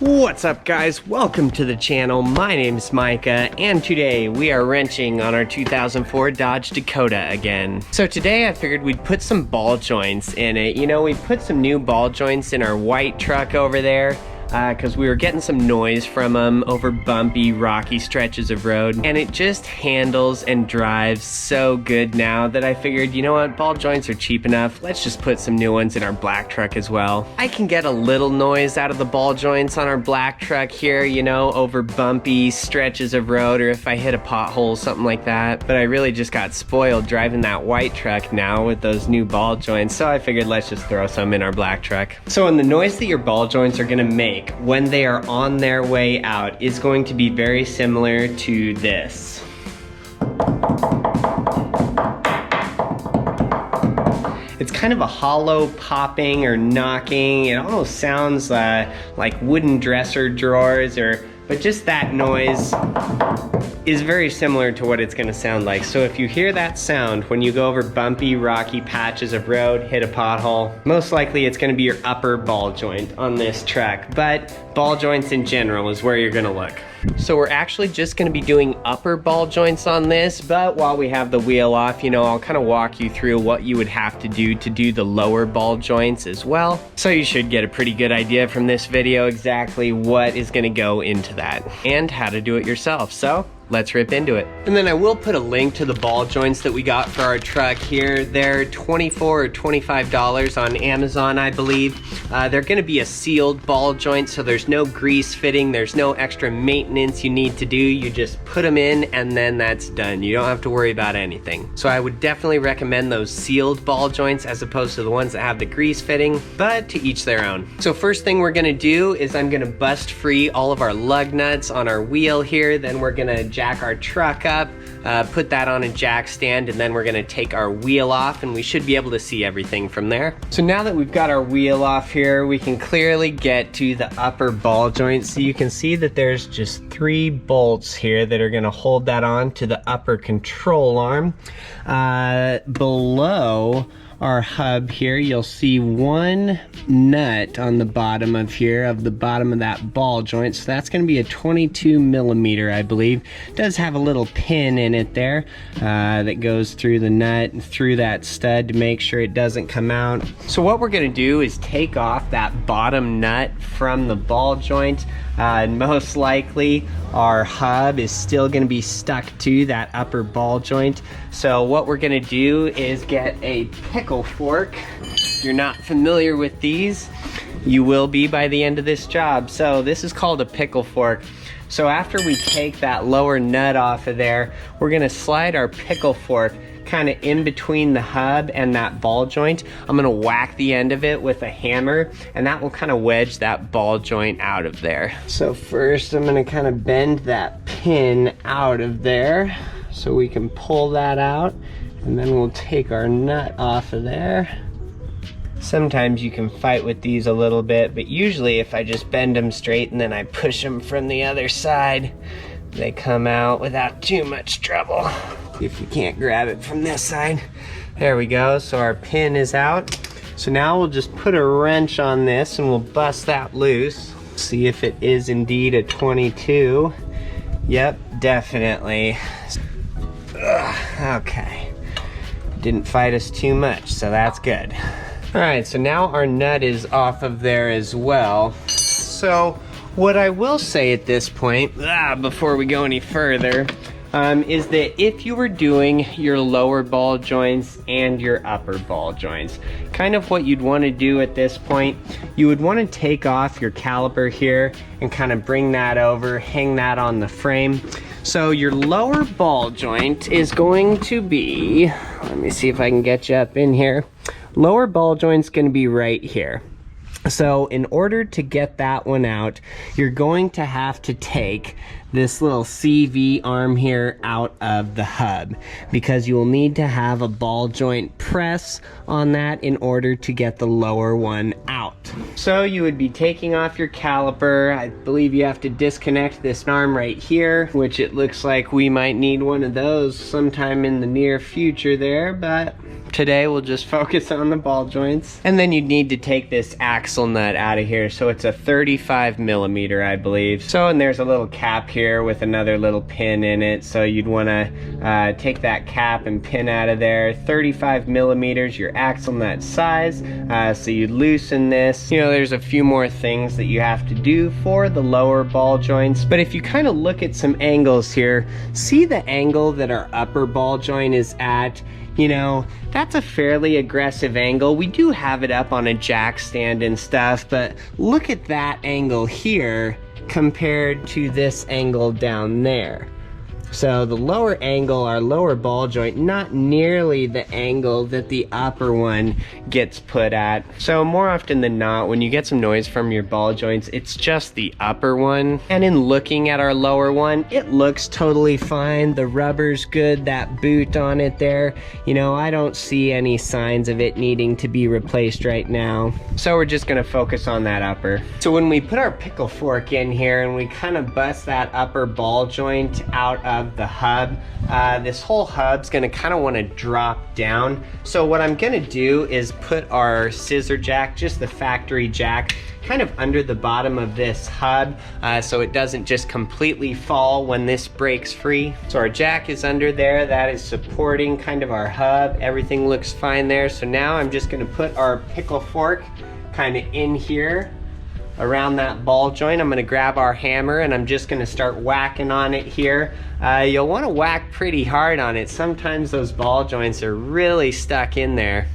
What's up guys, welcome to the channel. My name's Micah and today we are wrenching on our 2004 Dodge Dakota again. So today I figured we'd put some ball joints in it. You know, we put some new ball joints in our white truck over there because we were getting some noise from them over bumpy, rocky stretches of road, and it just handles and drives so good now that I figured, you know what, ball joints are cheap enough, let's just put some new ones in our black truck as well. I can get a little noise out of the ball joints on our black truck here, you know, over bumpy stretches of road, or if I hit a pothole, something like that, but I really just got spoiled driving that white truck now with those new ball joints, so I figured let's just throw some in our black truck. So, and the noise that your ball joints are gonna make when they are on their way out is going to be very similar to this. It's kind of a hollow popping or knocking. It almost sounds like wooden dresser drawers, but just that noise is very similar to what it's gonna sound like. So if you hear that sound when you go over bumpy, rocky patches of road, hit a pothole, most likely it's gonna be your upper ball joint on this truck, but ball joints in general is where you're gonna look. So we're actually just gonna be doing upper ball joints on this, but while we have the wheel off, you know, I'll kind of walk you through what you would have to do the lower ball joints as well. So you should get a pretty good idea from this video exactly what is gonna go into that and how to do it yourself. So let's rip into it. And then I will put a link to the ball joints that we got for our truck here. They're $24 or $25 on Amazon, I believe. They're gonna be a sealed ball joint, so there's no grease fitting, there's no extra maintenance you need to do. You just put them in and then that's done. You don't have to worry about anything. So I would definitely recommend those sealed ball joints as opposed to the ones that have the grease fitting, but to each their own. So first thing we're gonna do is I'm gonna bust free all of our lug nuts on our wheel here, then we're gonna jack our truck up, put that on a jack stand, and then we're gonna take our wheel off and we should be able to see everything from there. So now that we've got our wheel off here, we can clearly get to the upper ball joint. So you can see that there's just 3 bolts here that are gonna hold that on to the upper control arm. Below our hub here, you'll see 1 nut on the bottom of here, of the bottom of that ball joint. So that's gonna be a 22 millimeter, I believe. It does have a little pin in it there that goes through the nut and through that stud to make sure it doesn't come out. So what we're gonna do is take off that bottom nut from the ball joint. Most likely our hub is still gonna be stuck to that upper ball joint. So what we're gonna do is get a pickle fork. If you're not familiar with these, you will be by the end of this job. So this is called a pickle fork. So after we take that lower nut off of there, we're gonna slide our pickle fork kind of in between the hub and that ball joint. I'm gonna whack the end of it with a hammer and that will kind of wedge that ball joint out of there. So first I'm gonna kind of bend that pin out of there so we can pull that out, and then we'll take our nut off of there. Sometimes you can fight with these a little bit, but usually if I just bend them straight and then I push them from the other side, they come out without too much trouble. If you can't grab it from this side. There we go, so our pin is out. So now we'll just put a wrench on this and we'll bust that loose. See if it is indeed a 22. Yep, definitely. Ugh, okay, didn't fight us too much, so that's good. All right, so now our nut is off of there as well. So what I will say at this point, before we go any further, is that if you were doing your lower ball joints and your upper ball joints, kind of what you'd want to do at this point, you would want to take off your caliper here and kind of bring that over, hang that on the frame. So your lower ball joint is going to be, let me see if I can get you up in here. Lower ball joint's going to be right here. So in order to get that one out, you're going to have to take this little CV arm here out of the hub, because you will need to have a ball joint press on that in order to get the lower one out. So you would be taking off your caliper. I believe you have to disconnect this arm right here, which it looks like we might need one of those sometime in the near future there, but Today we'll just focus on the ball joints. And then you'd need to take this axle nut out of here. So it's a 35 millimeter, I believe. So, and there's a little cap here with another little pin in it. So you'd wanna take that cap and pin out of there. 35 millimeters, your axle nut size. So you'd loosen this. You know, there's a few more things that you have to do for the lower ball joints. But if you kind of look at some angles here, see the angle that our upper ball joint is at? You know, that's a fairly aggressive angle. We do have it up on a jack stand and stuff, but look at that angle here compared to this angle down there. So the lower angle, our lower ball joint, not nearly the angle that the upper one gets put at. So more often than not, when you get some noise from your ball joints, it's just the upper one. And in looking at our lower one, it looks totally fine. The rubber's good, that boot on it there. You know, I don't see any signs of it needing to be replaced right now. So we're just gonna focus on that upper. So when we put our pickle fork in here and we kind of bust that upper ball joint out of the hub, this whole hub's gonna kind of want to drop down. So what I'm gonna do is put our scissor jack, just the factory jack, kind of under the bottom of this hub so it doesn't just completely fall when this breaks free. So our jack is under there, that is supporting kind of our hub. Everything looks fine there. So now I'm just gonna put our pickle fork kind of in here around that ball joint. I'm gonna grab our hammer and I'm just gonna start whacking on it here. You'll wanna whack pretty hard on it. Sometimes those ball joints are really stuck in there.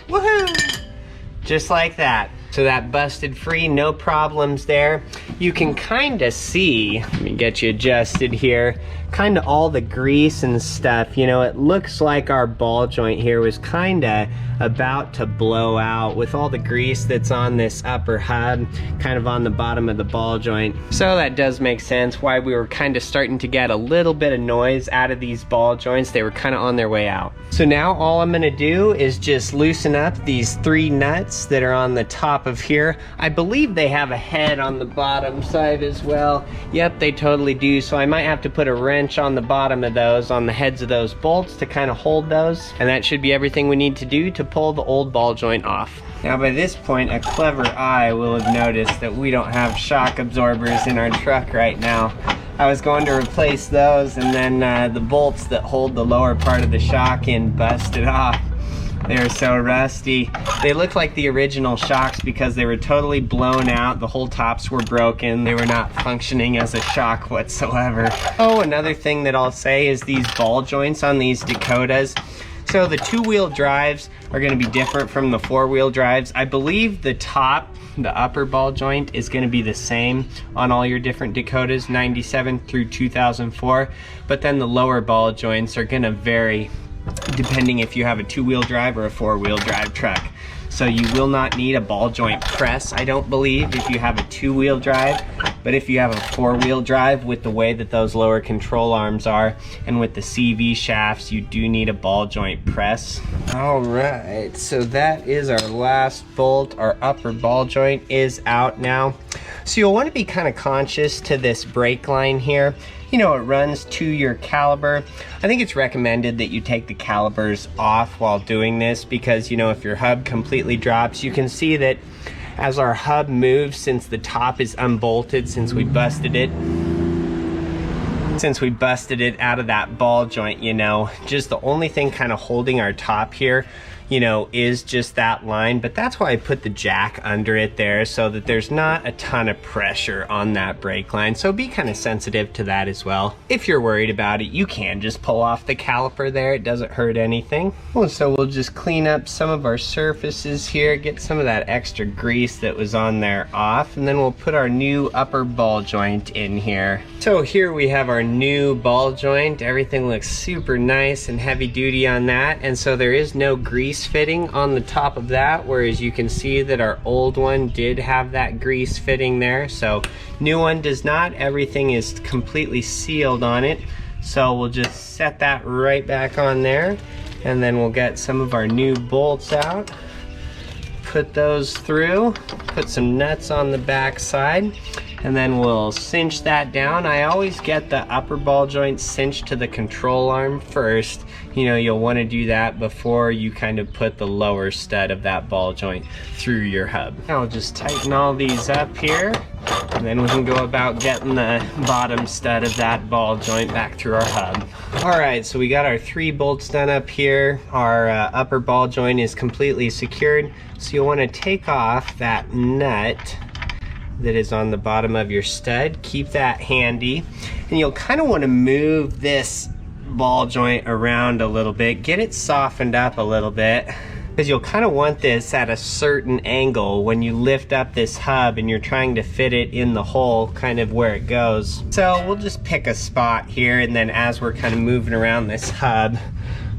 Woohoo! Just like that. So that busted free, no problems there. You can kind of see, let me get you adjusted here, kind of all the grease and stuff. You know, it looks like our ball joint here was kind of about to blow out with all the grease that's on this upper hub, kind of on the bottom of the ball joint. So that does make sense why we were kind of starting to get a little bit of noise out of these ball joints. They were kind of on their way out. So now all I'm gonna do is just loosen up these 3 nuts that are on the top of here. I believe they have a head on the bottom side as well. Yep, they totally do. So I might have to put a wrench on the bottom of those, on the heads of those bolts to kind of hold those. And that should be everything we need to do to pull the old ball joint off. Now by this point, a clever eye will have noticed that we don't have shock absorbers in our truck right now. I was going to replace those, and then the bolts that hold the lower part of the shock in busted off. They were so rusty. They looked like the original shocks because they were totally blown out. The whole tops were broken. They were not functioning as a shock whatsoever. Oh, another thing that I'll say is these ball joints on these Dakotas. So the 2-wheel drives are going to be different from the 4-wheel drives. I believe the top, the upper ball joint, is going to be the same on all your different Dakotas, 97 through 2004. But then the lower ball joints are going to vary depending if you have a 2-wheel drive or a 4-wheel drive truck. So you will not need a ball joint press, I don't believe, if you have a 2-wheel drive. But if you have a 4-wheel drive, with the way that those lower control arms are and with the CV shafts, you do need a ball joint press. All right, so that is our last bolt. Our upper ball joint is out now. So you'll want to be kind of conscious to this brake line here. You know, it runs to your caliper. I think it's recommended that you take the calipers off while doing this because, you know, if your hub completely drops, you can see that as our hub moves, since the top is unbolted, since we busted it out of that ball joint, you know, just the only thing kind of holding our top here, you know, is just that line. But that's why I put the jack under it there, so that there's not a ton of pressure on that brake line. So be kind of sensitive to that as well. If you're worried about it, you can just pull off the caliper there. It doesn't hurt anything. Well, so we'll just clean up some of our surfaces here, get some of that extra grease that was on there off, and then we'll put our new upper ball joint in here. So here we have our new ball joint. Everything looks super nice and heavy duty on that, and so there is no grease fitting on the top of that, whereas you can see that our old one did have that grease fitting there. So new one does not. Everything is completely sealed on it. So we'll just set that right back on there, and then we'll get some of our new bolts out, put those through, put some nuts on the back side, and then we'll cinch that down. I always get the upper ball joint cinched to the control arm first. You know, you'll want to do that before you kind of put the lower stud of that ball joint through your hub. I'll just tighten all these up here, and then we can go about getting the bottom stud of that ball joint back through our hub. All right, so we got our 3 bolts done up here. Our upper ball joint is completely secured. So you'll want to take off that nut that is on the bottom of your stud. Keep that handy, and you'll kind of want to move this ball joint around a little bit, get it softened up a little bit, because you'll kind of want this at a certain angle when you lift up this hub and you're trying to fit it in the hole kind of where it goes. So we'll just pick a spot here, and then as we're kind of moving around this hub,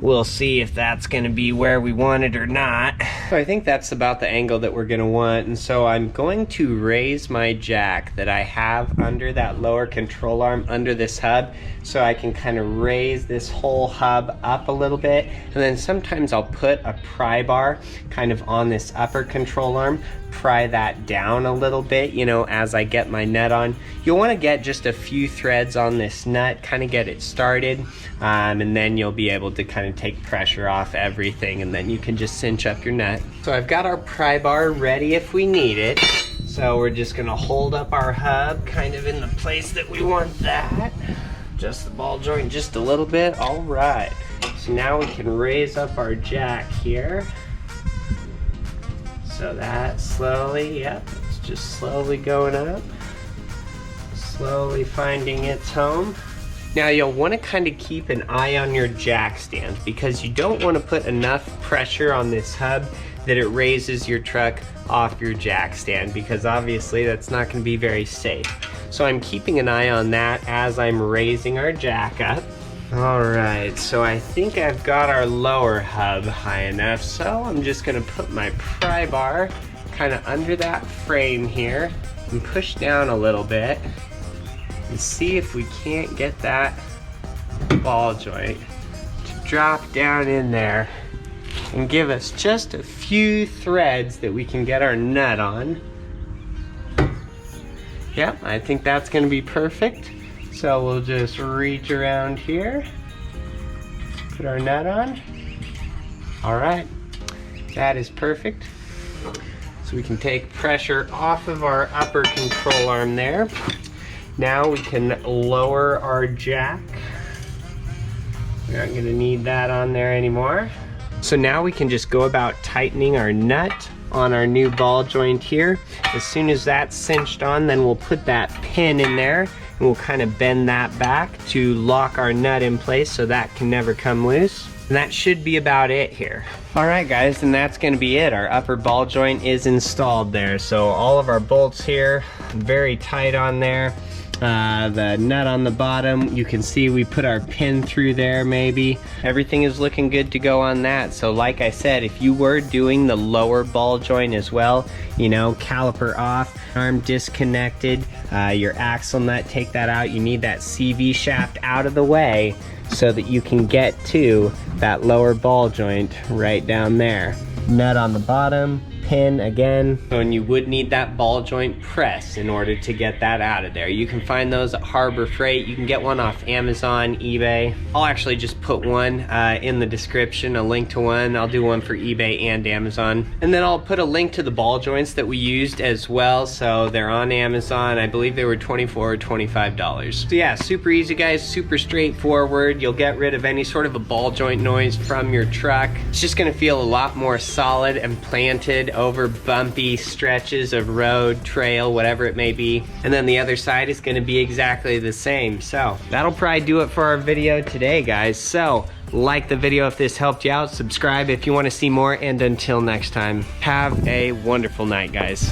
we'll see if that's going to be where we want it or not. So I think that's about the angle that we're going to want, and so I'm going to raise my jack that I have under that lower control arm under this hub, so I can kind of raise this whole hub up a little bit, and then sometimes I'll put a pry bar kind of on this upper control arm, pry that down a little bit, you know, as I get my nut on. You'll want to get just a few threads on this nut, kind of get it started, and then you'll be able to kind of take pressure off everything, and then you can just cinch up your nut. So I've got our pry bar ready if we need it. So we're just gonna hold up our hub kind of in the place that we want that. Just the ball joint just a little bit. All right, so now we can raise up our jack here. So that slowly, yep, it's just slowly going up, slowly finding its home. Now you'll want to kind of keep an eye on your jack stand, because you don't want to put enough pressure on this hub that it raises your truck off your jack stand, because obviously that's not going to be very safe. So I'm keeping an eye on that as I'm raising our jack up. Alright, so I think I've got our lower hub high enough, so I'm just going to put my pry bar kind of under that frame here and push down a little bit and see if we can't get that ball joint to drop down in there and give us just a few threads that we can get our nut on. Yep, I think that's going to be perfect. So we'll just reach around here, put our nut on. All right, that is perfect. So we can take pressure off of our upper control arm there. Now we can lower our jack. We're not going to need that on there anymore. So now we can just go about tightening our nut on our new ball joint here. As soon as that's cinched on, then we'll put that pin in there, and we'll kind of bend that back to lock our nut in place so that can never come loose. And that should be about it here. All right guys, and that's gonna be it. Our upper ball joint is installed there. So all of our bolts here, very tight on there. The nut on the bottom, you can see we put our pin through there maybe. Everything is looking good to go on that. So like I said, if you were doing the lower ball joint as well, you know, caliper off, arm disconnected, your axle nut, take that out. You need that CV shaft out of the way so that you can get to that lower ball joint right down there. Nut on the bottom, pin again, and you would need that ball joint press in order to get that out of there. You can find those at Harbor Freight. You can get one off Amazon, eBay. I'll actually just put one in the description, a link to one. I'll do one for eBay and Amazon. And then I'll put a link to the ball joints that we used as well. So they're on Amazon. I believe they were $24 or $25. So yeah, super easy guys, super straightforward. You'll get rid of any sort of a ball joint noise from your truck. It's just gonna feel a lot more solid and planted over bumpy stretches of road, trail, whatever it may be. And then the other side is going to be exactly the same. So that'll probably do it for our video today, guys. So like the video if this helped you out, subscribe if you want to see more, and until next time, have a wonderful night, guys.